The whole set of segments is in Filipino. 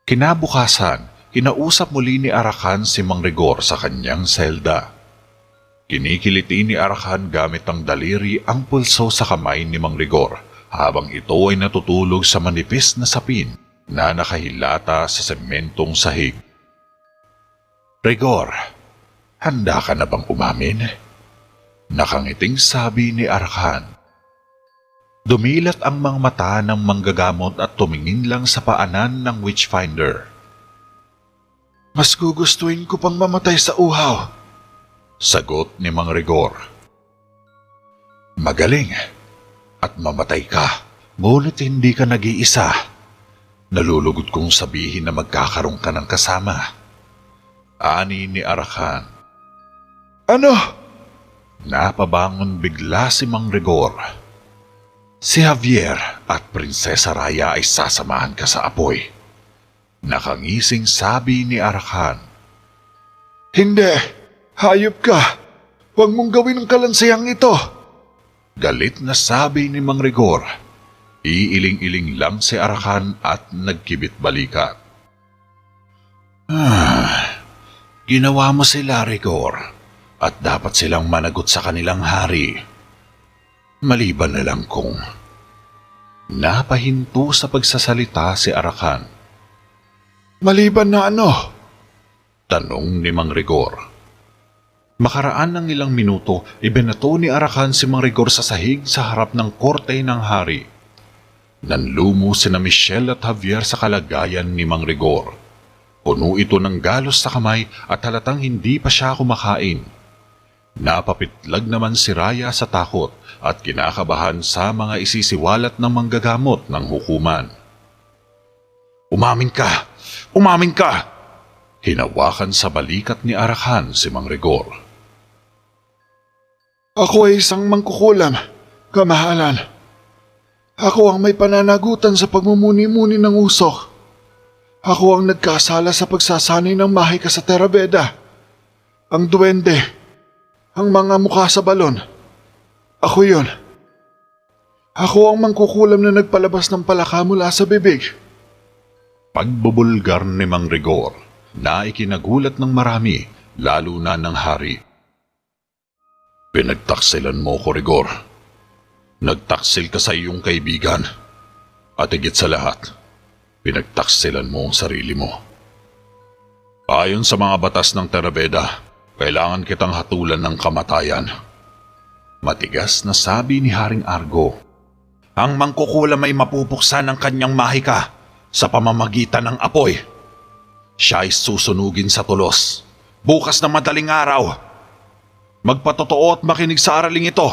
Kinabukasan, kinausap muli ni Arakan si Mang Rigor sa kanyang selda. Kinikiliti ni Arakan gamit ang daliri ang pulso sa kamay ni Mang Rigor habang ito ay natutulog sa manipis na sapin na nakahilata sa sementong sahig. "Rigor, handa ka na bang umamin?" Nakangiting sabi ni Arakan. Dumilat ang mga mata ng manggagamot at tumingin lang sa paanan ng witchfinder. "Mas gugustuhin ko pang mamatay sa uhaw," sagot ni Mang Rigor. "Magaling at mamatay ka, ngunit hindi ka nag-iisa. Nalulugod kong sabihin na magkakaroon ka ng kasama," ani ni Arakan. "Ano?" Napabangon bigla si Mang Rigor. "Si Javier at Prinsesa Raya ay sasamahan ka sa apoy," nakangising sabi ni Arakan. "Hindi, hayop ka. Huwag mong gawin ang kalansayang ito," galit na sabi ni Mang Rigor. Iiling-iling lang si Arakan at nagkibit balikat. Ginawa mo sila, Rigor, at dapat silang managot sa kanilang hari. Maliban na lang kung... Napahinto sa pagsasalita si Arakan. "Maliban na ano?" tanong ni Mang Rigor. Makaraan ng ilang minuto, ibinato ni Arakan si Mang Rigor sa sahig sa harap ng korte ng hari. Nanlumo sina Michelle at Javier sa kalagayan ni Mang Rigor. Puno ito ng galos sa kamay at halatang hindi pa siya kumakain. Napapitlag naman si Raya sa takot at kinakabahan sa mga isisiwalat ng manggagamot ng hukuman. "Umamin ka! Umamin ka!" Hinawakan sa balikat ni Arakan si Mang Rigor. "Ako ay isang mangkukulam, kamahalan. Ako ang may pananagutan sa pagmumuni-muni ng usok. Ako ang nagkasala sa pagsasanay ng mahika sa Terabeda. Ang duwende, ang mga mukha sa balon. Ako yun. Ako ang mangkukulam na nagpalabas ng palaka mula sa bibig." Pagbubulgar ni Mang Rigor na ikinagulat ng marami, lalo na ng hari. "Pinagtaksilan mo ko, Rigor. Nagtaksil ka sa iyong kaibigan. At higit sa lahat, pinagtaksilan mo ang sarili mo. Ayon sa mga batas ng Terabeda, kailangan kitang hatulan ng kamatayan." Matigas na sabi ni Haring Argo. "Ang mangkukulam ay mapupuksan ng kanyang mahika sa pamamagitan ng apoy. Siya ay susunugin sa tulos. Bukas na madaling araw. Magpatotoo at makinig sa araling ito,"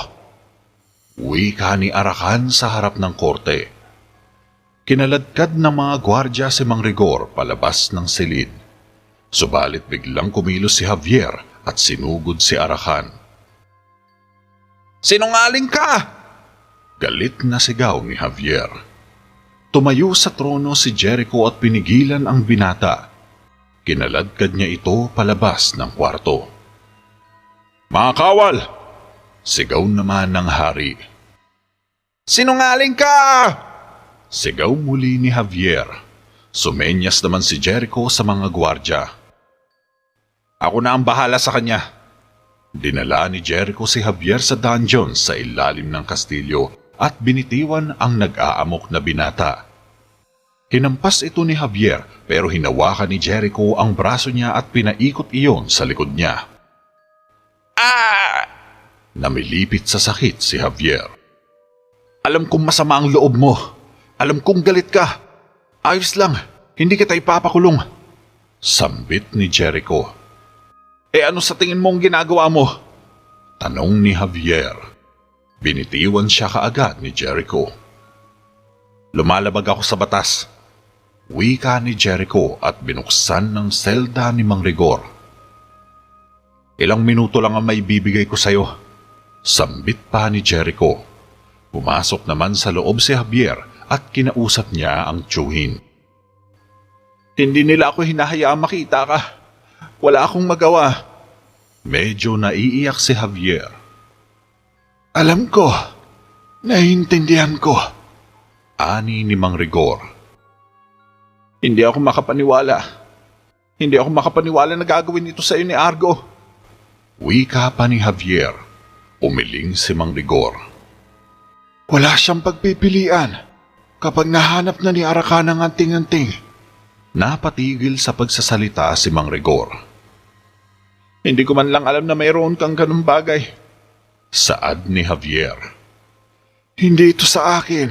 wika ni Arakan sa harap ng korte. Kinaladkad ng mga gwardya si Mang Rigor palabas ng silid. Subalit biglang kumilos si Javier at sinugod si Arakan. "Sinungaling ka!" Galit na sigaw ni Javier. Tumayo sa trono si Jericho at pinigilan ang binata. Kinaladkad niya ito palabas ng kwarto. "Mga kawal!" sigaw naman ng hari. "Sinungaling ka!" sigaw muli ni Javier. Sumenyas naman si Jericho sa mga gwardya. "Ako na ang bahala sa kanya." Dinala ni Jericho si Javier sa dungeon sa ilalim ng kastilyo at binitiwan ang nag-aamok na binata. Hinampas ito ni Javier pero hinawakan ni Jericho ang braso niya at pinaikot iyon sa likod niya. Namilipit sa sakit si Javier. "Alam kong masama ang loob mo. Alam kong galit ka. Ayos lang, hindi kita ipapakulong," sambit ni Jericho. Ano sa tingin mong ginagawa mo?" tanong ni Javier. Binitiwan siya kaagad ni Jericho. "Lumalabag ako sa batas," wika ni Jericho at binuksan ng selda ni Mang Rigor. "Ilang minuto lang ang maibibigay ko sa'yo," sambit pa ni Jericho. Pumasok naman sa loob si Javier at kinausap niya ang tiyuhin. "Hindi nila ako hinahayaang makita ka. Wala akong magawa." Medyo naiiyak si Javier. "Alam ko, naiintindihan ko," ani ni Mang Rigor. Hindi ako makapaniwala. Hindi ako makapaniwala na gagawin ito sa iyo ni Argo. Wika pa ni Javier. Umiling si Mang Rigor. Wala siyang pagpipilian kapag nahanap na ni Arakan ang anting-anting. Napatigil sa pagsasalita si Mang Rigor. Hindi ko man lang alam na mayroon kang ganung bagay. Saad ni Javier. Hindi ito sa akin.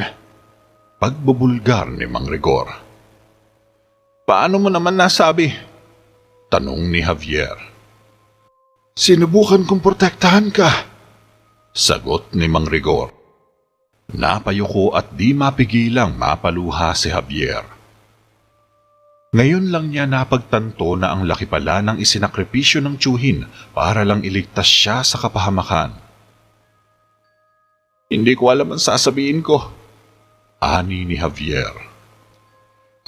Pagbubulgar ni Mang Rigor. Paano mo naman nasabi? Tanong ni Javier. Sinubukan kong protektahan ka. Sagot ni Mang Rigor. Napayuko at di mapigilang mapaluha si Javier. Ngayon lang niya napagtanto na ang laki pala ng isinakripisyo ng tiyuhin para lang iligtas siya sa kapahamakan. Hindi ko alam ang sasabihin ko. Ani ni Javier.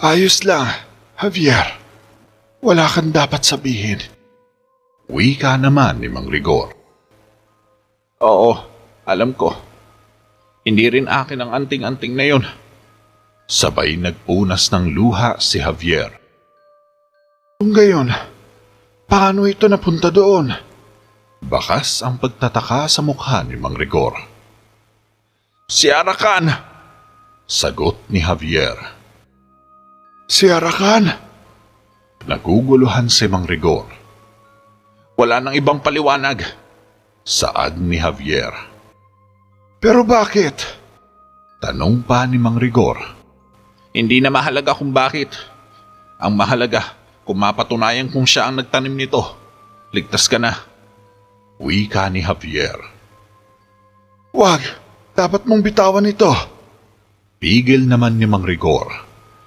Ayos lang, Javier. Wala kang dapat sabihin. Wika naman ni Mang Rigor. Oo, alam ko. Hindi rin akin ang anting-anting na yun. Sabay nagpunas ng luha si Javier. Kung gayon, paano ito napunta doon? Bakas ang pagtataka sa mukha ni Mang Rigor. Si Arakan! Sagot ni Javier. Si Arakan? Naguguluhan si Mang Rigor. Wala nang ibang paliwanag. Saad ni Javier. Pero bakit? Tanong pa ni Mang Rigor. Hindi na mahalaga kung bakit. Ang mahalaga, kung mapatunayan kung siya ang nagtanim nito, ligtas ka na. Wika ni Javier. Wag, dapat mong bitawan ito. Pigil naman ni Mang Rigor.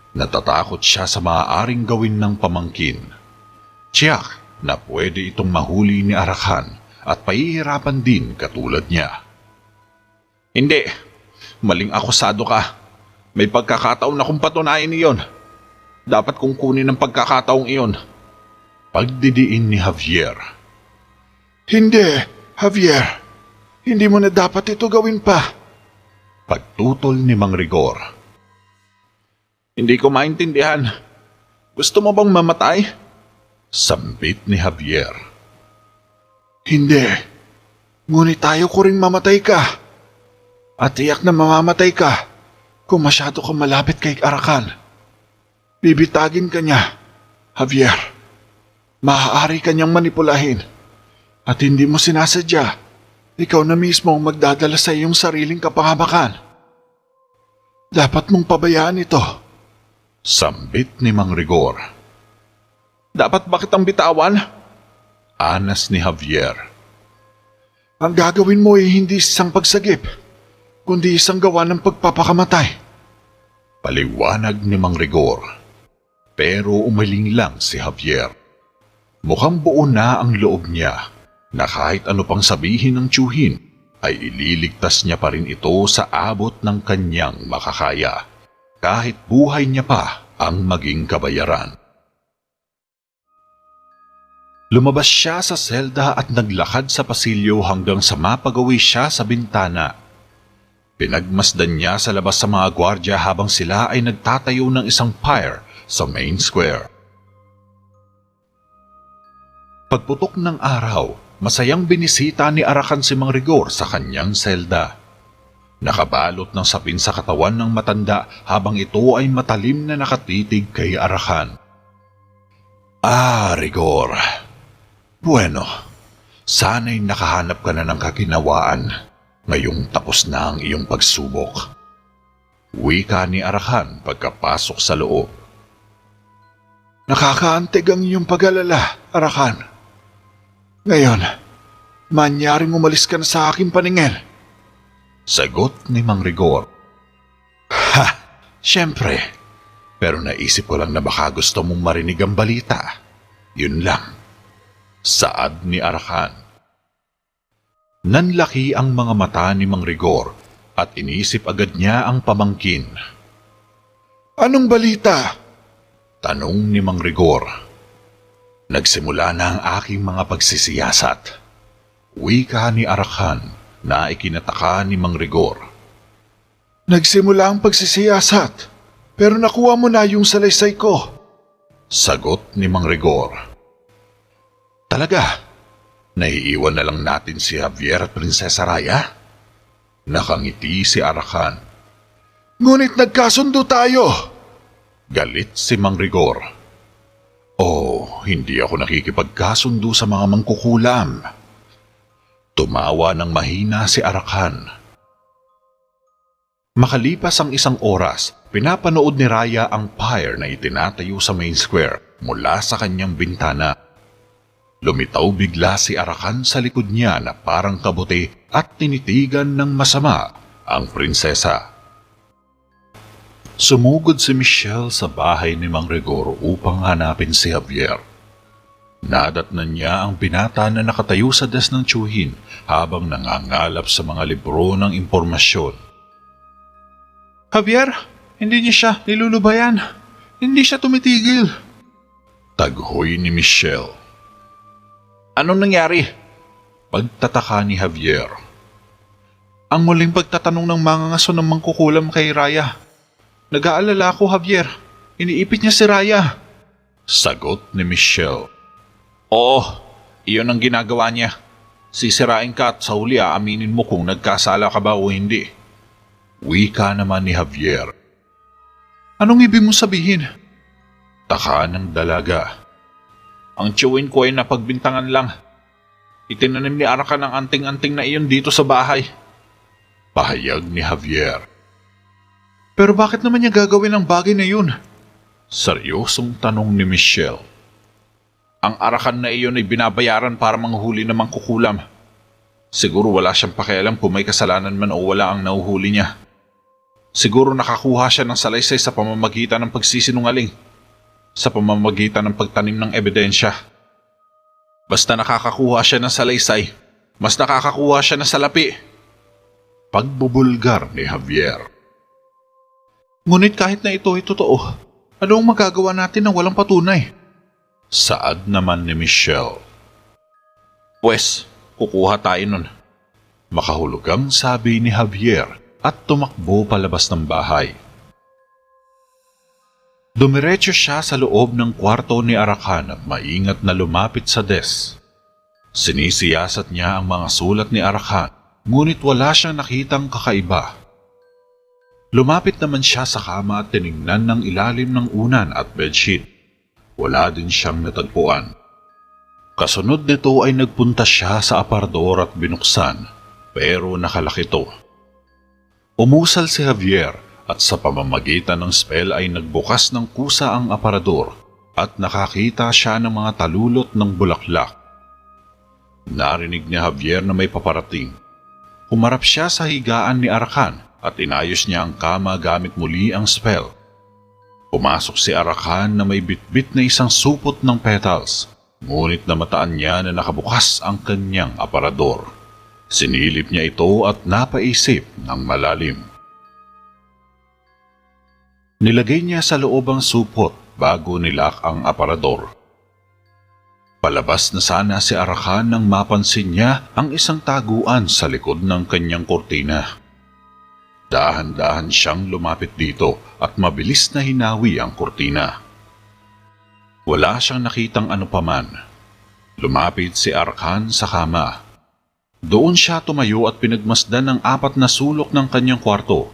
Natatakot siya sa maaaring gawin ng pamangkin. Tiyak na pwede itong mahuli ni Arakan at pahihirapan din katulad niya. Hindi, maling akusado ka. May pagkakataon na kung patunayan iyon. Dapat kong kunin ang pagkakataong iyon. Pagdidiin ni Javier. Hindi, Javier. Hindi mo na dapat ito gawin pa. Pagtutol ni Mang Rigor. Hindi ko maintindihan. Gusto mo bang mamatay? Sambit ni Javier. Hindi. Ngunit tayo ko rin mamatay ka. At tiyak na mamamatay ka kung masyado kang malapit kay Arakan. Bibitagin ka niya, Javier. Maaari ka niyang manipulahin. At hindi mo sinasadya. Ikaw na mismo ang magdadala sa iyong sariling kapahamakan. Dapat mong pabayaan ito. Sambit ni Mang Rigor. Dapat ba kitang bitawan? Anas ni Javier. Ang gagawin mo ay hindi isang pagsagip, kundi isang gawa ng pagpapakamatay. Paliwanag ni Mang Rigor. Pero umiling lang si Javier. Mukhang buo na ang loob niya na kahit ano pang sabihin ng tiyuhin ay ililigtas niya pa rin ito sa abot ng kanyang makakaya. Kahit buhay niya pa ang maging kabayaran. Lumabas siya sa selda at naglakad sa pasilyo hanggang sa mapagawi siya sa bintana. Pinagmasdan niya sa labas sa mga gwardya habang sila ay nagtatayo ng isang pyre sa main square. Pagputok ng araw, masayang binisita ni Arakan si Mang Rigor sa kanyang selda. Nakabalot ng sapin sa katawan ng matanda habang ito ay matalim na nakatitig kay Arakan. Rigor. Bueno, sana'y nakahanap ka na ng kaginawaan ngayong tapos na ang iyong pagsubok. Wika ni Arakan pagkapasok sa loob. Nakakaantig ang iyong pag-alala, Arakan. Ngayon, manyaring umalis ka na sa aking paningin. Sagot ni Mang Rigor. Siyempre. Pero naisip ko lang na baka gusto mong marinig ang balita. Yun lang. Saad ni Arakan. Nanlaki ang mga mata ni Mang Rigor at inisip agad niya ang pamangkin. Anong balita? Tanong ni Mang Rigor. Nagsimula na ang aking mga pagsisiyasat. Wika ni Arakan na ikinataka ni Mang Rigor. Nagsimula ang pagsisiyasat, pero nakuha mo na yung salaysay ko. Sagot ni Mang Rigor. Talaga? Naiiwan na lang natin si Javier at Prinsesa Raya? Nakangiti si Arakan. Ngunit nagkasundo tayo! Galit si Mang Rigor. Oh, hindi ako nakikipagkasundo sa mga mangkukulam. Tumawa ng mahina si Arakan. Makalipas ang isang oras, pinapanood ni Raya ang pyre na itinatayo sa main square mula sa kanyang bintana. Lumitaw bigla si Arakan sa likod niya na parang kabuti at tinitigan ng masama ang prinsesa. Sumugod si Michelle sa bahay ni Mang Rigor upang hanapin si Javier. Nadatnan niya ang binata na nakatayo sa desk ng tiyuhin habang nangangalap sa mga libro ng impormasyon. Javier, hindi niya siya nilulubayan. Hindi siya tumitigil. Taghoy ni Michelle. Anong nangyari? Pagtataka ni Javier. Ang muling pagtatanong ng mga ngaso ng mangkukulam kay Raya. Nag-aalala ako, Javier. Iniipit niya si Raya. Sagot ni Michelle. Oo, iyon ang ginagawa niya. Sisirain ka at sa huli aaminin mo kung nagkasala ka ba o hindi. Wika naman ni Javier. Anong ibig mong sabihin? Taka ng dalaga. Ang tiyuhin ko ay napagbintangan lang. Itinanim ni Arakan ang anting-anting na iyon dito sa bahay. Pahayag ni Javier. Pero bakit naman niya gagawin ang bagay na yun? Seryosong tanong ni Michelle. Ang Arakan na iyon ay binabayaran para manghuli ng mangkukulam. Siguro wala siyang pakialam kung may kasalanan man o wala ang nauhuli niya. Siguro nakakuha siya ng salaysay sa pamamagitan ng pagsisinungaling, sa pamamagitan ng pagtanim ng ebidensya. Basta nakakakuha siya ng salaysay, mas nakakakuha siya ng salapi. Pagbubulgar ni Javier. Ngunit kahit na ito ay totoo, ano ang magagawa natin ng walang patunay? Saad naman ni Michelle. Pwes, kukuha tayo nun. Makahulugang sabi ni Javier at tumakbo palabas ng bahay. Dumiretso siya sa loob ng kwarto ni Arakan at maingat na lumapit sa desk. Sinisiyasat niya ang mga sulat ni Arakan, ngunit wala siyang nakitang kakaiba. Lumapit naman siya sa kama at tiningnan ng ilalim ng unan at bedsheet. Wala din siyang natagpuan. Kasunod nito ay nagpunta siya sa aparador at binuksan, pero nakalak ito. Umusal si Javier at sa pamamagitan ng spell ay nagbukas ng kusa ang aparador at nakakita siya ng mga talulot ng bulaklak. Narinig ni Javier na may paparating. Humarap siya sa higaan ni Arakan at inayos niya ang kama gamit muli ang spell. Pumasok si Arakan na may bitbit na isang supot ng petals, ngunit namataan niya na nakabukas ang kanyang aparador. Sinilip niya ito at napaisip ng malalim. Nilagay niya sa loob ang supot bago nilak ang aparador. Palabas na sana si Arakan nang mapansin niya ang isang taguan sa likod ng kanyang kurtina. Dahan-dahan siyang lumapit dito at mabilis na hinawi ang kurtina. Wala siyang nakitang ano paman. Lumapit si Arakan sa kama. Doon siya tumayo at pinagmasdan ng 4 na sulok ng kanyang kwarto.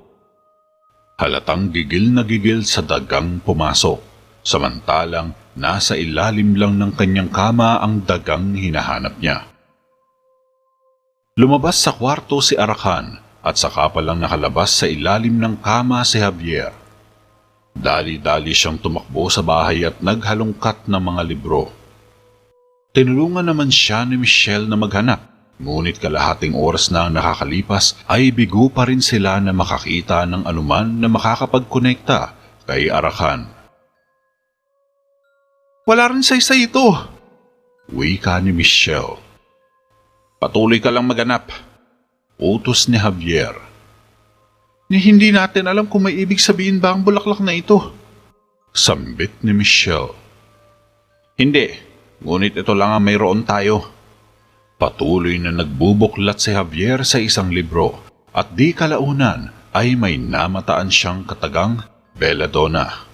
Halatang gigil na gigil sa dagang pumasok, samantalang nasa ilalim lang ng kanyang kama ang dagang hinahanap niya. Lumabas sa kwarto si Arakan at saka pa lang nakalabas sa ilalim ng kama si Javier. Dali-dali siyang tumakbo sa bahay at naghalongkat ng mga libro. Tinulungan naman siya ni Michelle na maghanap. Ngunit kalahating oras na ang nakakalipas ay bigo pa rin sila na makakita ng anuman na makakapagkonekta kay Arakan. Wala rin saysay ito, wika ni Michelle. Patuloy ka lang maghanap, utos ni Javier. Hindi natin alam kung may ibig sabihin ba ang bulaklak na ito, sambit ni Michelle. Hindi, ngunit ito lang ang mayroon tayo. Patuloy na nagbubuklat si Javier sa isang libro at di kalaunan ay may namataan siyang katagang belladonna.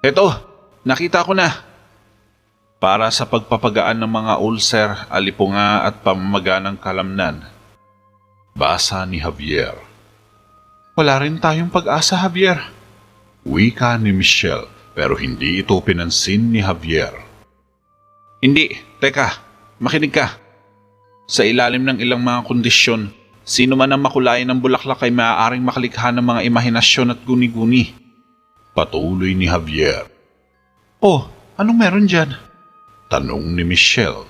Eto, nakita ko na. Para sa pagpapagaan ng mga ulcer, alipunga at pamamaga ng kalamnan. Basa ni Javier. Wala rin tayong pag-asa, Javier. Wika ni Michelle, pero hindi ito pinansin ni Javier. Hindi, teka, makinig ka. Sa ilalim ng ilang mga kondisyon, sino man ang makulayan ng bulaklak ay maaaring makalikha ng mga imahinasyon at guni-guni. Patuloy ni Javier. Oh, anong meron dyan? Tanong ni Michelle.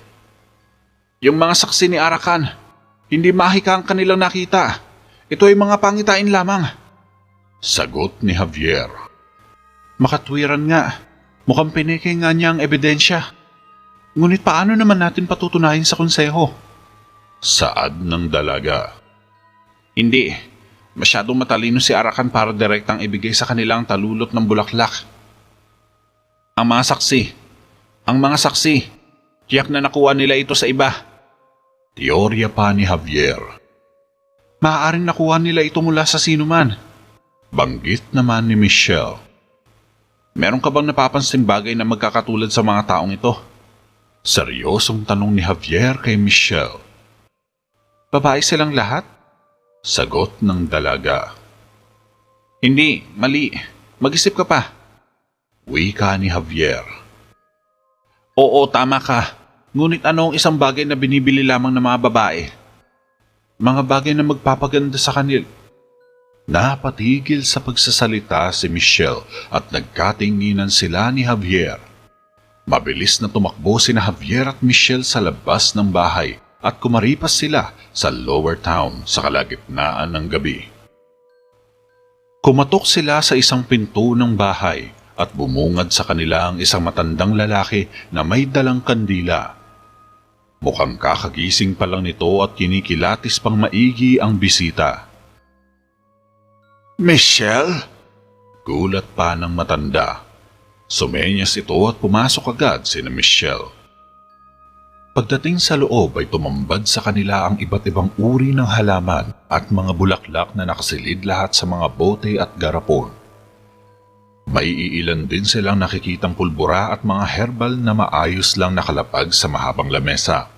Yung mga saksi ni Arakan, hindi mahika ang kanilang nakita. Ito ay mga pangitain lamang. Sagot ni Javier. Makatwiran nga. Mukhang pinike nga niya ang ebidensya. Ngunit paano naman natin patutunayan sa konseho? Saad ng dalaga. Hindi. Masyadong matalino si Arakan para direktang ibigay sa kanila ang talulot ng bulaklak. Ang mga saksi, tiyak na nakuha nila ito sa iba. Teorya pa ni Javier. Maaaring nakuha nila ito mula sa sinuman. Banggit naman ni Michelle. Meron ka bang napapansing bagay na magkakatulad sa mga taong ito? Seryosong tanong ni Javier kay Michelle. Babae silang lahat? Sagot ng dalaga. Hindi, mali. Mag-isip ka pa. Wika ni Javier. Oo, tama ka. Ngunit ano ang isang bagay na binibili lamang ng mga babae? Mga bagay na magpapaganda sa kanil. Napatigil sa pagsasalita si Michelle at nagkatinginan sila ni Javier. Mabilis na tumakbo sina Javier at Michelle sa labas ng bahay at kumaripas sila sa lower town sa kalagitnaan ng gabi. Kumatok sila sa isang pinto ng bahay at bumungad sa kanila ang isang matandang lalaki na may dalang kandila. Mukhang kakagising pa lang nito at kinikilatis pang maigi ang bisita. Michelle? Gulat pa ng matanda. Sumenyas ito at pumasok agad sina Michelle. Pagdating sa loob ay tumambad sa kanila ang iba't ibang uri ng halaman at mga bulaklak na nakasilid lahat sa mga bote at garapon. May iilan din silang nakikitang pulbura at mga herbal na maayos lang nakalapag sa mahabang lamesa.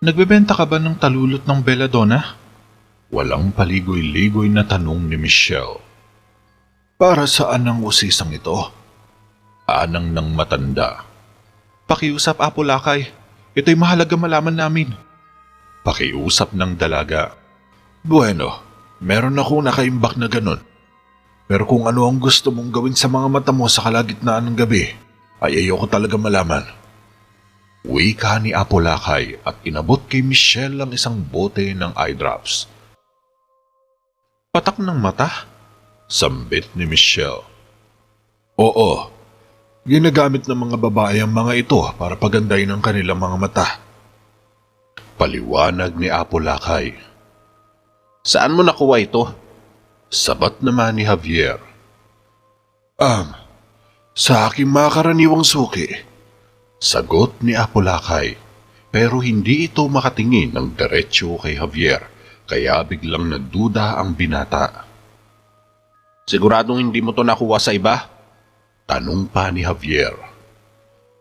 Nagbebenta ka ba ng talulot ng belladonna? Walang paligoy-ligoy na tanong ni Michelle. Para saan ang usisang ito? Anang ng matanda. Pakiusap, Apolakay. Ito'y mahalaga malaman namin. Pakiusap ng dalaga. Bueno, meron akong nakaimbak na ganun. Pero kung ano ang gusto mong gawin sa mga mata mo sa kalagitnaan ng gabi, ay ayoko talaga malaman. Wika ni Apolakay at inabot kay Michelle ang isang bote ng eye drops. Patak ng mata? Sambit ni Michelle. Oo, ginagamit ng mga babae ang mga ito para pagandahin ang kanilang mga mata. Paliwanag ni Apolakay. Saan mo nakuha ito? Sabat naman ni Javier. Sa aking mga karaniwang suki. Sagot ni Apolakay, pero hindi ito makatingin ng diretsyo kay Javier, kaya biglang nagduda ang binata. Siguradong hindi mo to nakuha sa iba? Tanong pa ni Javier.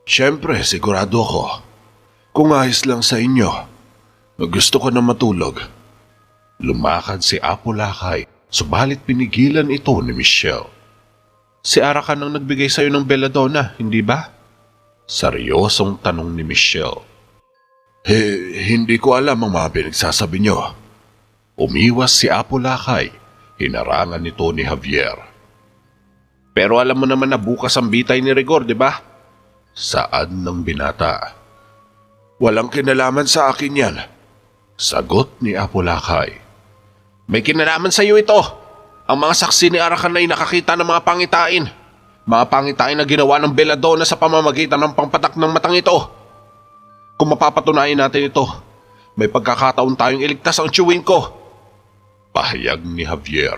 Siyempre, sigurado ako. Kung ayos lang sa inyo, gusto ko na matulog. Lumakad si Apolakay. Subalit pinigilan ito ni Michelle. Si Arakan ang nagbigay sa'yo ng belladonna, hindi ba? Seryosong tanong ni Michelle. Hindi ko alam ang mga pinagsasabi niyo. Umiwas si Apolakay. Hinarangan nito ni Javier. Pero alam mo naman na bukas ang bitay ni Rigor, di ba? Saad ng binata. Walang kinalaman sa akin yan. Sagot ni Apolakay. May kinalaman sa iyo ito. Ang mga saksi ni Arakan ay nakakita ng mga pangitain. Mga pangitain na ginawa ng belladonna sa pamamagitan ng pangpatak ng matang ito. Kung mapapatunayan natin ito, may pagkakataon tayong iligtas ang tiyuwin ko. Pahayag ni Javier.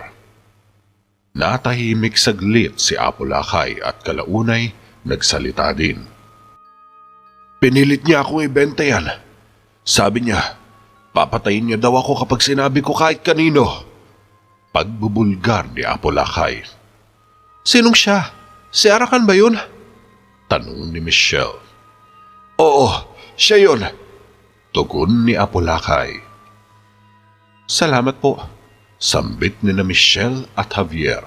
Natahimik saglit si Apolakay at kalaunay nagsalita din. Pinilit niya akong ibenta yan. Sabi niya, papatayin niya daw ako kapag sinabi ko kahit kanino. Pagbubulgar ni Apolakay. Sinong siya? Si Arakan ba yun? Tanong ni Michelle. Oo, siya yun. Tugon ni Apolakay. Salamat po. Sambit ni na Michelle at Javier.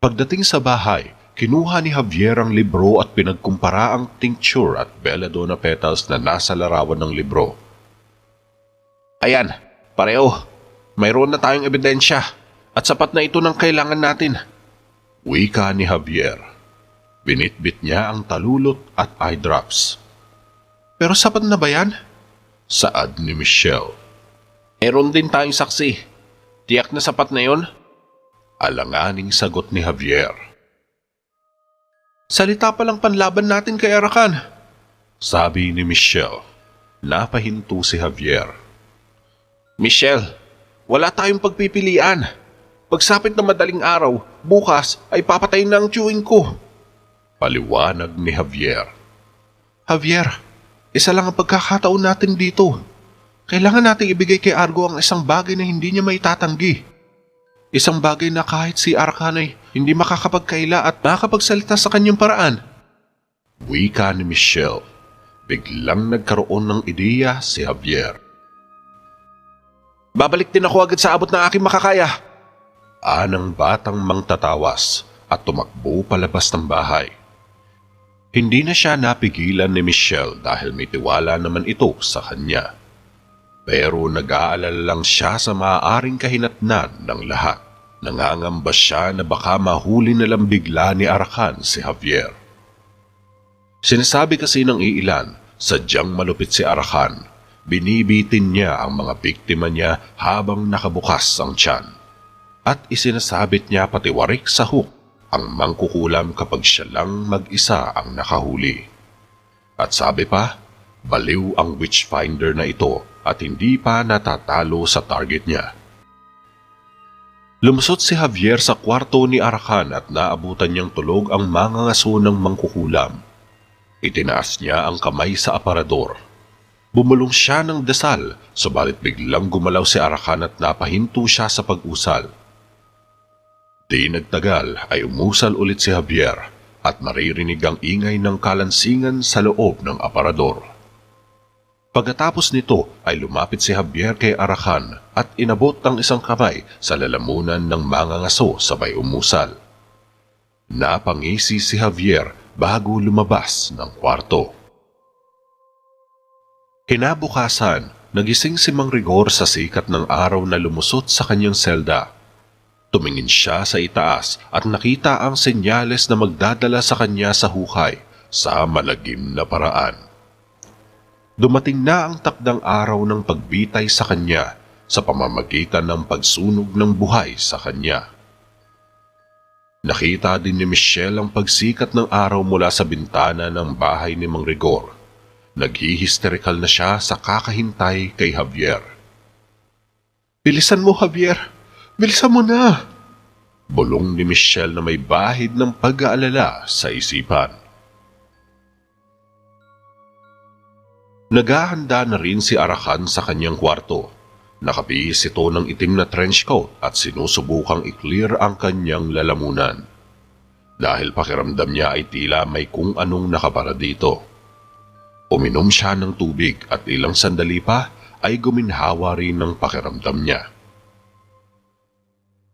Pagdating sa bahay, kinuha ni Javier ang libro at pinagkumpara ang tincture at belladonna petals na nasa larawan ng libro. Ayan, pareho. Mayroon na tayong ebidensya at sapat na ito ng kailangan natin. Wika ni Javier. Binitbit niya ang talulot at eye drops. Pero sapat na ba yan? Saad ni Michelle. Meron din tayong saksi. Tiyak na sapat na yon? Alanganing sagot ni Javier. Salita pa lang panlaban natin kay Arakan. Sabi ni Michelle. Napahinto si Javier. Michelle, wala tayong pagpipilian. Pagsapit na madaling araw, bukas ay papatayin na ang chewing ko. Paliwanag ni Javier. Javier, isa lang ang pagkakataon natin dito. Kailangan nating ibigay kay Argo ang isang bagay na hindi niya maitatanggi. Isang bagay na kahit si Arakan ay hindi makakapagkaila at makakapagsalita sa kanyang paraan. Wika ni Michelle. Biglang nagkaroon ng ideya si Javier. Babalik din ako agad sa abot ng aking makakaya. Anang batang mangtatawas at tumakbo palabas ng bahay. Hindi na siya napigilan ni Michelle dahil may tiwala naman ito sa kanya. Pero nag-aalala lang siya sa maaaring kahinatnan ng lahat. Nangangamba siya na baka mahuli na lang bigla ni Arakan si Javier. Sinasabi kasi ng iilan, sadyang malupit si Arakan. Binibitin niya ang mga biktima niya habang nakabukas ang tiyan. At isinasabit niya patiwarik sa hook ang mangkukulam kapag siya lang mag-isa ang nakahuli. At sabi pa, baliw ang witchfinder na ito at hindi pa natatalo sa target niya. Lumusot si Javier sa kwarto ni Arakan at naabutan niyang tulog ang mangangaso ng mangkukulam. Itinaas niya ang kamay sa aparador. Bumulong siya ng dasal, subalit biglang gumalaw si Arakan at napahinto siya sa pag-usal. Di nagtagal ay umusal ulit si Javier at maririnig ang ingay ng kalansingan sa loob ng aparador. Pagkatapos nito ay lumapit si Javier kay Arakan at inabot ang isang kamay sa lalamunan ng mangangaso sabay umusal. Napangisi si Javier bago lumabas ng kwarto. Kinabukasan, nagising si Mang Rigor sa sikat ng araw na lumusot sa kanyang selda. Tumingin siya sa itaas at nakita ang senyales na magdadala sa kanya sa hukay sa malagim na paraan. Dumating na ang takdang araw ng pagbitay sa kanya sa pamamagitan ng pagsunog ng buhay sa kanya. Nakita din ni Michelle ang pagsikat ng araw mula sa bintana ng bahay ni Mang Rigor. Naghihisterikal na siya sa kakahintay kay Javier. Bilisan mo, Javier! Bilisan mo na! Bulong ni Michelle na may bahid ng pag-aalala sa isipan. Naghahanda na rin si Arakan sa kanyang kwarto. Nakabihis ito ng itim na trench coat at sinusubukang i-clear ang kanyang lalamunan. Dahil pakiramdam niya ay tila may kung anong nakapara dito. Uminom siya ng tubig at ilang sandali pa ay guminhawa rin ng pakiramdam niya.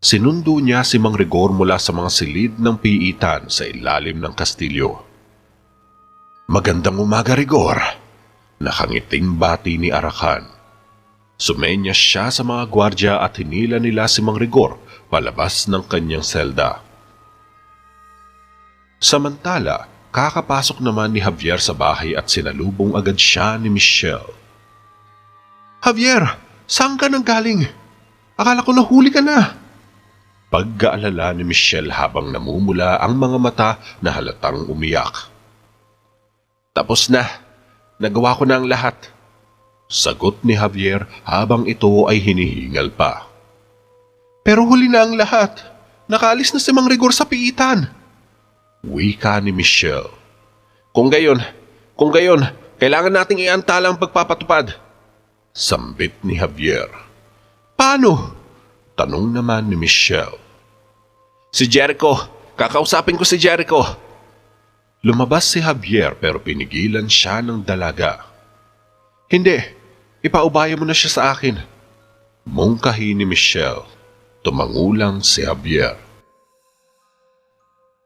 Sinundo niya si Mang Rigor mula sa mga silid ng piitan sa ilalim ng kastilyo. Magandang umaga, Rigor! Nakangiting bati ni Arakan. Sumenyas siya sa mga gwardya at hinila nila si Mang Rigor palabas ng kanyang selda. Samantala, kakapasok naman ni Javier sa bahay at sinalubong agad siya ni Michelle. Javier, saan ka nang galing? Akala ko nahuli ka na. Pagkaalala ni Michelle habang namumula ang mga mata na halatang umiyak. Tapos na. Nagawa ko na ang lahat. Sagot ni Javier habang ito ay hinihingal pa. Pero huli na ang lahat. Nakaalis na si Mang Rigor sa piitan. Wika ni Michelle. Kung gayon, kailangan nating iantala ang pagpapatupad. Sambit ni Javier. Paano? Tanong naman ni Michelle. Si Jericho. Kakausapin ko si Jericho. Lumabas si Javier pero pinigilan siya ng dalaga. Hindi, ipaubaya mo na siya sa akin. Mungkahi ni Michelle. Tumangulang si Javier.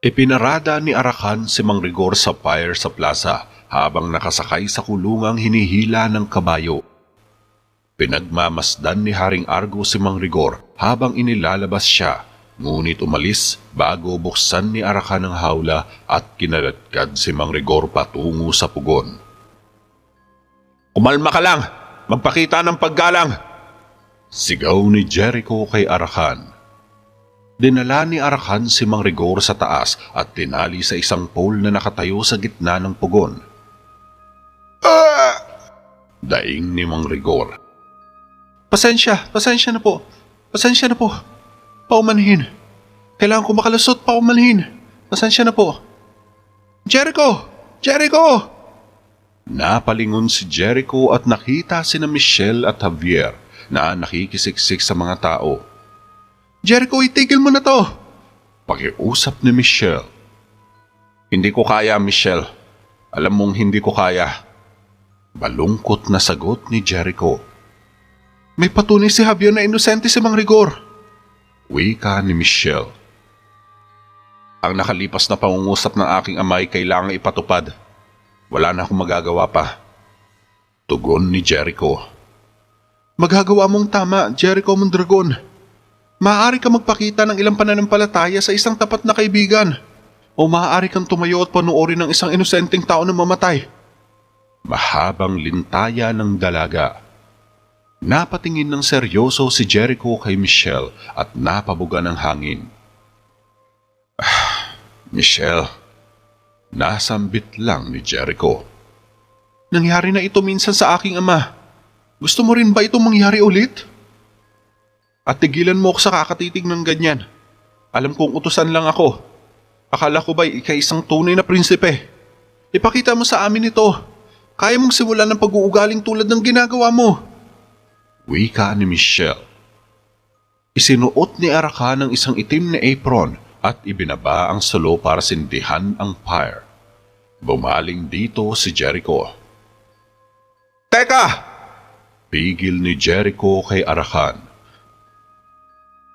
Ipinarada ni Arakan si Mang Rigor sa fire sa plaza habang nakasakay sa kulungang hinihila ng kabayo. Pinagmamasdan ni Haring Argo si Mang Rigor habang inilalabas siya, ngunit umalis bago buksan ni Arakan ang hawla at kinaladkad si Mang Rigor patungo sa pugon. Kumalma ka lang! Magpakita ng paggalang! Sigaw ni Jericho kay Arakan. Dinala ni Arakan si Mang Rigor sa taas at tinali sa isang pole na nakatayo sa gitna ng pugon. Daing ni Mang Rigor. Pasensya na po. Pasensya na po. Paumanhin. Kailangan ko makalusot, paumanhin. Pasensya na po. Jericho! Jericho! Napalingon si Jericho at nakita sina Michelle at Javier na nakikisiksik sa mga tao. Jericho, itigil mo na to! Pakiusap ni Michelle. Hindi ko kaya, Michelle. Alam mong hindi ko kaya. Balungkot na sagot ni Jericho. May patunay si Javier na inosente si Mang Rigor. Wika ni Michelle. Ang nakalipas na pangungusap ng aking ama ay kailangang ipatupad. Wala na akong magagawa pa. Tugon ni Jericho. Magagawa mong tama, Jericho Mondragon. Maaari ka magpakita ng ilang pananampalataya sa isang tapat na kaibigan. O maaari kang tumayo at panuorin ng isang inosenteng tao na mamatay. Mahabang lintaya ng dalaga. Napatingin ng seryoso si Jericho kay Michelle at napabuga ng hangin. Michelle, nasambit lang ni Jericho. Nangyari na ito minsan sa aking ama. Gusto mo rin ba itong mangyari ulit? At tigilan mo ako sa kakatitig ng ganyan. Alam kong utusan lang ako. Akala ko ba'y ikaw isang tunay na prinsipe? Ipakita mo sa amin ito. Kaya mong simulan ng pag-uugaling tulad ng ginagawa mo. Wika ni Michelle. Isinuot ni Arakan ng isang itim na apron at ibinaba ang salo para sindihan ang fire. Bumaling dito si Jericho. Teka! Pigil ni Jericho kay Arakan.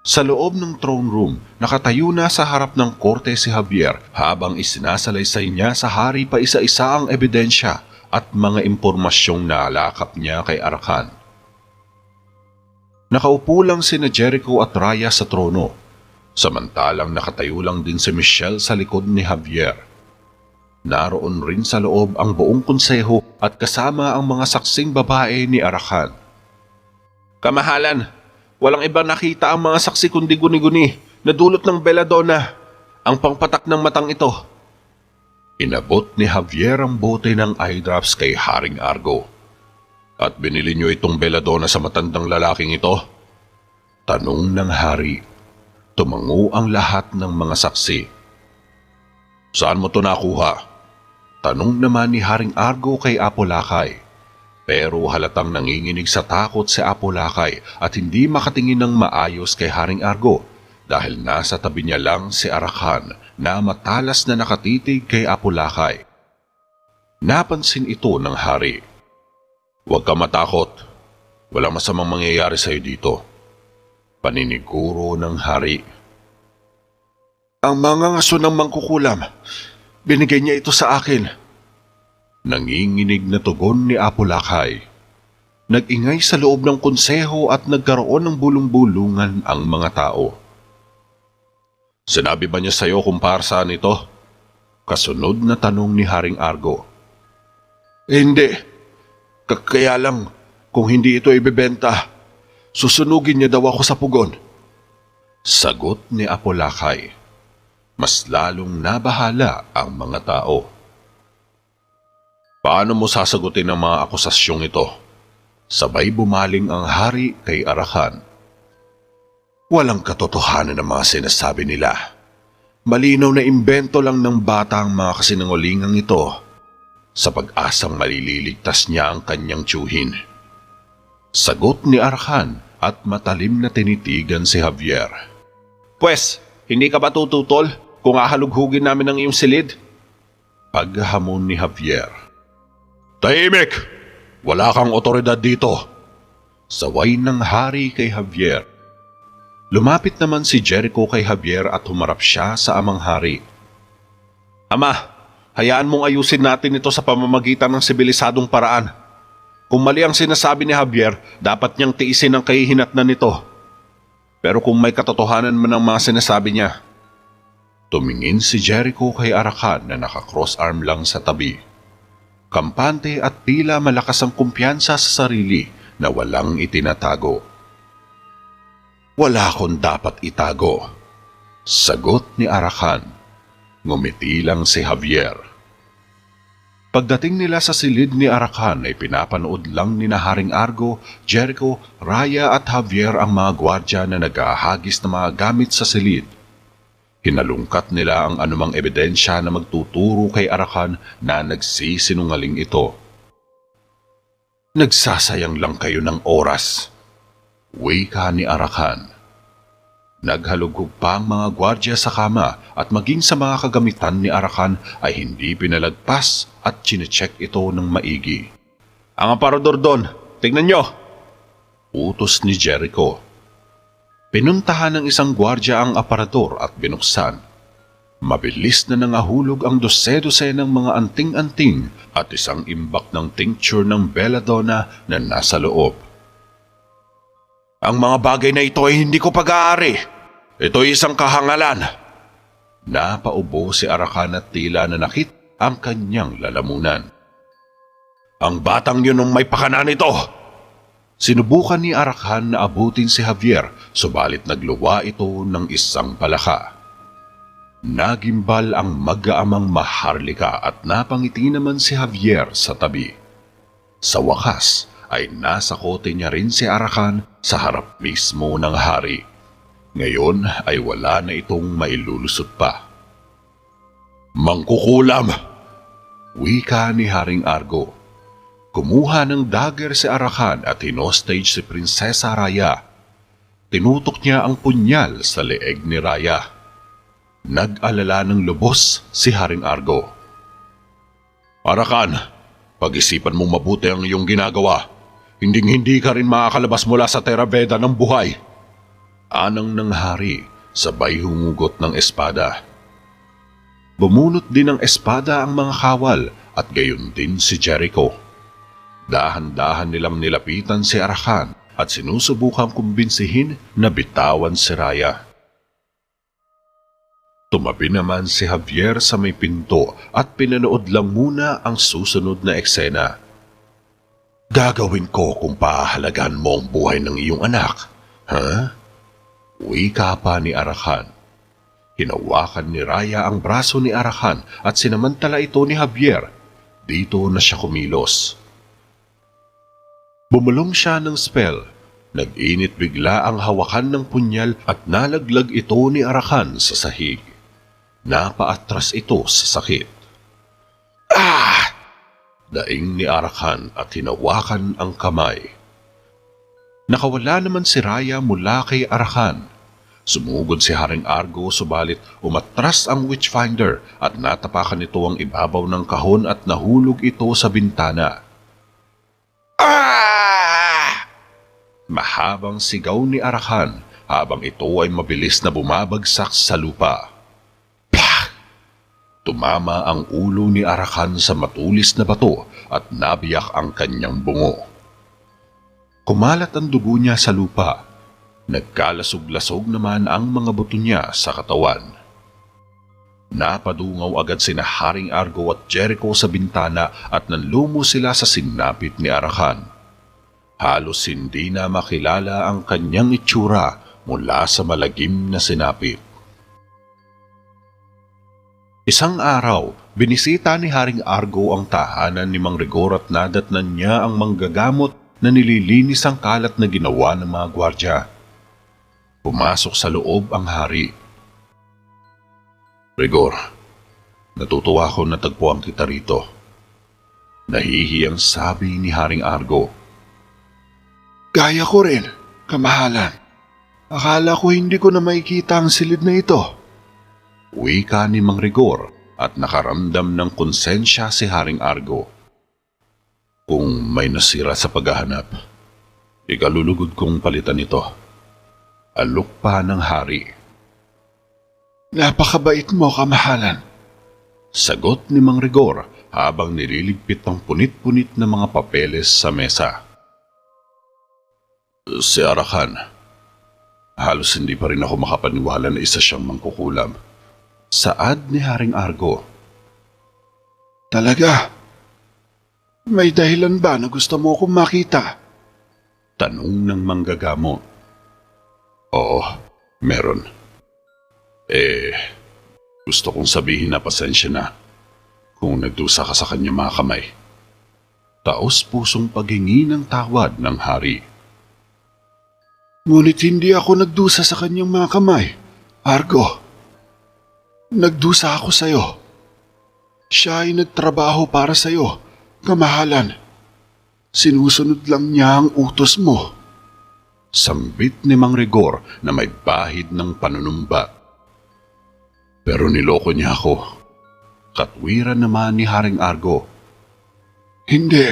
Sa loob ng throne room, nakatayo na sa harap ng korte si Javier habang isinasalaysay niya sa hari pa isa-isa ang ebidensya at mga impormasyong naalakap niya kay Arakan. Nakaupo lang sina Jericho at Raya sa trono, samantalang nakatayo lang din si Michelle sa likod ni Javier. Naroon rin sa loob ang buong konseho at kasama ang mga saksing babae ni Arakan. Kamahalan, walang ibang nakita ang mga saksi kundi guni-guni na dulot ng belladonna, ang pangpatak ng matang ito. Inabot ni Javier ang bote ng eye drops kay Haring Argo. At binili niyo itong belladonna sa matandang lalaking ito? Tanong ng hari. Tumango ang lahat ng mga saksi. Saan mo ito nakuha? Tanong naman ni Haring Argo kay Apo Lakay. Pero halatang nanginginig sa takot si Apo Lakay at hindi makatingin ng maayos kay Haring Argo dahil nasa tabi niya lang si Arakan na matalas na nakatitig kay Apo Lakay. Napansin ito ng hari. Huwag ka matakot. Walang masamang mangyayari sa iyo dito. Paniniguro ng hari. Ang mga ngaso ng mangkukulam, binigay niya ito sa akin. Nanginginig na tugon ni Apo Lakay. Nag-ingay sa loob ng konseho at nagkaroon ng bulong-bulungan ang mga tao. Sinabi ba niya sa iyo kung para saan ito? Kasunod na tanong ni Haring Argo. Hindi. Kaya lang, kung hindi ito ibebenta, susunugin niya daw ako sa pugon. Sagot ni Apo Lakay. Mas lalong nabahala ang mga tao. Paano mo sasagutin ang mga akusasyong ito? Sabay bumaling ang hari kay Arakan. Walang katotohanan ang mga sinasabi nila. Malinaw na imbento lang ng bata ang mga kasinungalingang ito sa pag-asang malililigtas niya ang kanyang tiyuhin. Sagot ni Arakan at matalim na tinitigan si Javier. Pwes, hindi ka ba tututol kung ahalughugin namin ang iyong silid? Paghamon ni Javier. Tahimik! Wala kang otoridad dito! Saway ng hari kay Javier. Lumapit naman si Jericho kay Javier at humarap siya sa amang hari. Ama, hayaan mong ayusin natin ito sa pamamagitan ng sibilisadong paraan. Kung mali ang sinasabi ni Javier, dapat niyang tiisin ang kahihinatnan nito. Pero kung may katotohanan man ang mga sinasabi niya. Tumingin si Jericho kay Arakan na naka-cross-arm lang sa tabi. Kampante at tila malakas ang kumpiyansa sa sarili na walang itinatago. Wala akong dapat itago, sagot ni Arakan. Ngumiti lang si Javier. Pagdating nila sa silid ni Arakan ay pinapanood lang ni Haring Argo, Jericho, Raya at Javier ang mga gwardya na nag-ahagis ng mga gamit sa silid. Hinalungkat nila ang anumang ebidensya na magtuturo kay Arakan na nagsisinungaling ito. Nagsasayang lang kayo ng oras, wika ni Arakan. Naghalughog pa ang mga gwardya sa kama at maging sa mga kagamitan ni Arakan ay hindi pinalagpas at chinecheck ito ng maigi. Ang aparador doon, tingnan nyo! Utos ni Jericho. Pinuntahan ng isang gwardya ang aparador at binuksan. Mabilis na nangahulog ang dose-dose ng mga anting-anting at isang imbak ng tincture ng belladonna na nasa loob. Ang mga bagay na ito ay hindi ko pag-aari. Ito ay isang kahangalan. Napaubo si Arakan at tila nanakit ang kanyang lalamunan. Ang batang yun ang may pakana nito. Sinubukan ni Arakan na abutin si Javier, subalit nagluwa ito ng isang palaka. Nagimbal ang mag-aamang maharlika at napangiti naman si Javier sa tabi. Sa wakas ay nasa kote niya rin si Arakan sa harap mismo ng hari. Ngayon ay wala na itong mailulusot pa. Mangkukulam! Wika ni Haring Argo. Kumuha ng dagger si Arakan at hinostage si Prinsesa Raya. Tinutok niya ang punyal sa leeg ni Raya. Nag-alala ng lubos si Haring Argo. Arakan, pag-isipan mong mabuti ang iyong ginagawa. Hinding-hindi ka rin makakalabas mula sa Terra Veda ng buhay. Anang ng hari, sabay humugot ng espada. Bumunot din ng espada ang mga kawal at gayon din si Jericho. Dahan-dahan nilang nilapitan si Arakan at sinusubukang kumbinsihin na bitawan si Raya. Tumabi naman si Javier sa may pinto at pinanood lang muna ang susunod na eksena. Gagawin ko kung paahalagan mo ang buhay ng iyong anak, ha? Wika pa ni Arakan. Hinawakan ni Raya ang braso ni Arakan at sinamantala ito ni Javier. Dito na siya kumilos. Bumulong siya ng spell. Nag-init bigla ang hawakan ng punyal at nalaglag ito ni Arakan sa sahig. Napaatras ito sa sakit. Ah! Daing ni Arakan at hinawakan ang kamay. Nakawala naman si Raya mula kay Arakan. Sumugod si Haring Argo subalit umatras ang Witchfinder at natapakan nito ang ibabaw ng kahon at nahulog ito sa bintana. Ah! Mahabang sigaw ni Arakan habang ito ay mabilis na bumabagsak sa lupa. Plah! Tumama ang ulo ni Arakan sa matulis na bato at nabiyak ang kanyang bungo. Kumalat ang dugo niya sa lupa. Nagkalasog-lasog naman ang mga buto niya sa katawan. Napadungaw agad sina Haring Argo at Jericho sa bintana at nanlumo sila sa sinapit ni Arakan. Halos hindi na makilala ang kanyang itsura mula sa malagim na sinapit. Isang araw, binisita ni Haring Argo ang tahanan ni Mang Rigor at nadatnan niya ang manggagamot na nililinis ang kalat na ginawa ng mga gwardya. Pumasok sa loob ang hari. Rigor, natutuwa ko na tagpuan kita rito. Nahihiyang sabi ni Haring Argo. Gaya ko rin, kamahalan. Akala ko hindi ko na makikita ang silid na ito. Wika ni Mang Rigor at nakaramdam ng konsensya si Haring Argo. Kung may nasira sa paghahanap, ikalulugod kong palitan ito. Alok pa ng hari. Napakabait mo, kamahalan. Sagot ni Mang Rigor habang nililigpit ang punit-punit na mga papeles sa mesa. Si Arakan, halos hindi pa rin ako makapaniwala na isa siyang mangkukulam. Saad ni Haring Argo. Talaga? May dahilan ba na gusto mo akong makita? Tanong ng manggagamo. Oo, meron. Gusto kong sabihin na pasensya na kung nagdusa ka sa kanya mga kamay. Taos-pusong paghingi ng tawad ng hari. Ngunit hindi ako nagdusa sa kanyang mga kamay, Argo. Nagdusa ako sa'yo. Siya ay nagtrabaho para sa'yo, kamahalan. Sinusunod lang niya ang utos mo. Sambit ni Mang Rigor na may bahid ng panunumba. Pero niloko niya ako. Katwiran naman ni Haring Argo. Hindi.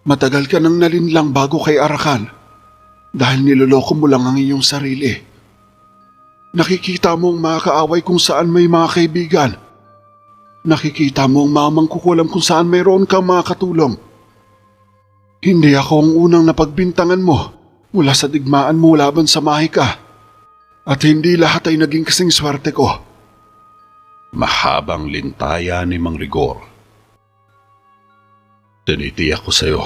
Matagal ka nang nalinlang bago kay Arakan. Dahil niloloko mo lang ang iyong sarili. Nakikita mo ang mga kaaway kung saan may mga kaibigan. Nakikita mo ang mga mangkukulam kung saan mayroon kang mga katulong. Hindi ako ang unang napagbintangan mo mula sa digmaan mo laban sa Mahika. At hindi lahat ay naging kasing swerte ko. Mahabang lintaya ni Mang Rigor. Tinitiyak ko sa'yo,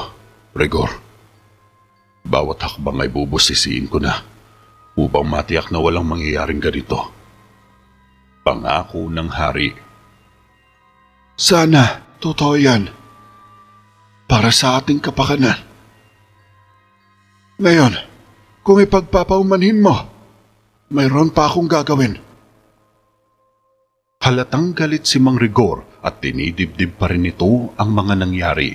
Rigor. Bawat hakbang ay bubusisiin ko na upang matiyak na walang mangyayaring ganito. Pangako ng hari. Sana, totoo yan. Para sa ating kapakanan. Ngayon, kung ipagpapaumanhin mo, mayroon pa akong gagawin. Halatang galit si Mang Rigor at tinidibdib pa rin ito ang mga nangyari.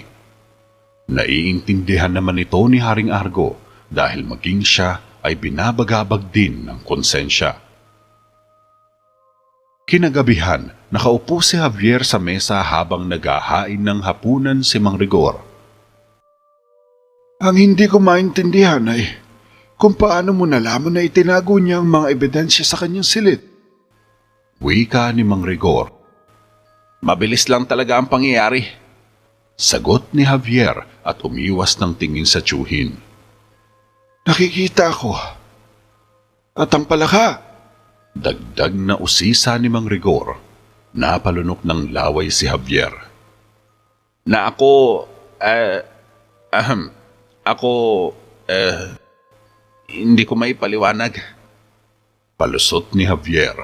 Naiintindihan naman ito ni Haring Argo dahil maging siya ay binabagabag din ng konsensya. Kinagabihan, nakaupo si Javier sa mesa habang naghahain ng hapunan si Mang Rigor. Ang hindi ko maintindihan ay kung paano mo nalaman na itinago niya ang mga ebidensya sa kanyang silid. Wika ni Mang Rigor. Mabilis lang talaga ang pangyayari. Sagot ni Javier at umiwas ng tingin sa tiyuhin. Nakikita ko. At ang palaka. Dagdag na usisa ni Mang Rigor. Napalunok ng laway si Javier. Na ako, hindi ko may paliwanag. Palusot ni Javier.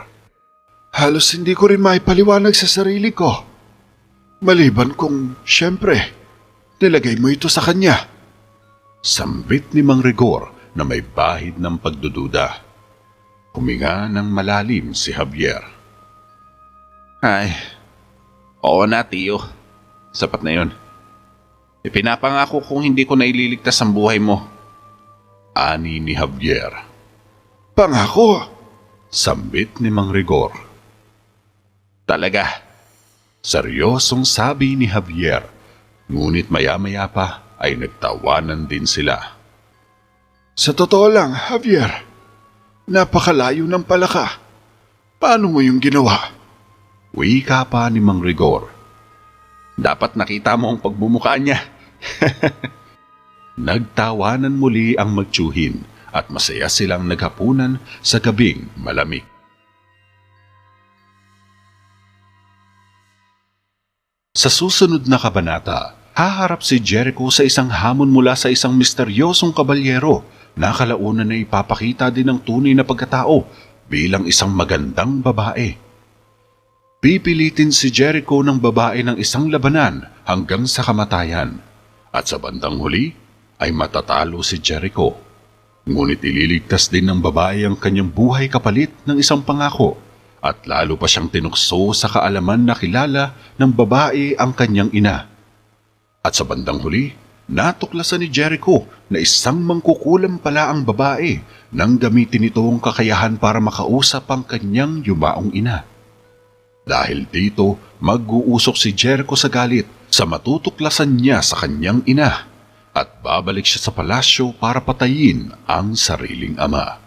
Halos hindi ko rin maipaliwanag sa sarili ko. Maliban kung, siyempre, nilagay mo ito sa kanya. Sambit ni Mang Rigor na may bahid ng pagdududa. Huminga ng malalim si Javier. Ay, oo na tiyo. Sapat na yun. Ipinapangako kung hindi ko na ililigtas ang buhay mo. Ani ni Javier. Pangako? Sambit ni Mang Rigor. Talaga. Seryosong sabi ni Javier, ngunit maya-maya pa ay nagtawanan din sila. Sa totoo lang, Javier, napakalayo ng palaka. Paano mo yung ginawa? Wika pa ni Mang Rigor. Dapat nakita mo ang pagmumukha niya. Nagtawanan muli ang magtiyuhin at masaya silang naghapunan sa gabing malamig. Sa susunod na kabanata, haharap si Jericho sa isang hamon mula sa isang misteryosong kabalyero na kalaunan na ipapakita din ang tunay na pagkatao bilang isang magandang babae. Pipilitin si Jericho ng babae ng isang labanan hanggang sa kamatayan at sa bandang huli ay matatalo si Jericho. Ngunit ililigtas din ng babae ang kanyang buhay kapalit ng isang pangako. At lalo pa siyang tinukso sa kaalaman na kilala ng babae ang kanyang ina. At sa bandang huli, natuklasan ni Jericho na isang mangkukulam pala ang babae nang gamitin ito ang kakayahan para makausap ang kanyang yumaong ina. Dahil dito, mag-uusok si Jericho sa galit sa matutuklasan niya sa kanyang ina at babalik siya sa palasyo para patayin ang sariling ama.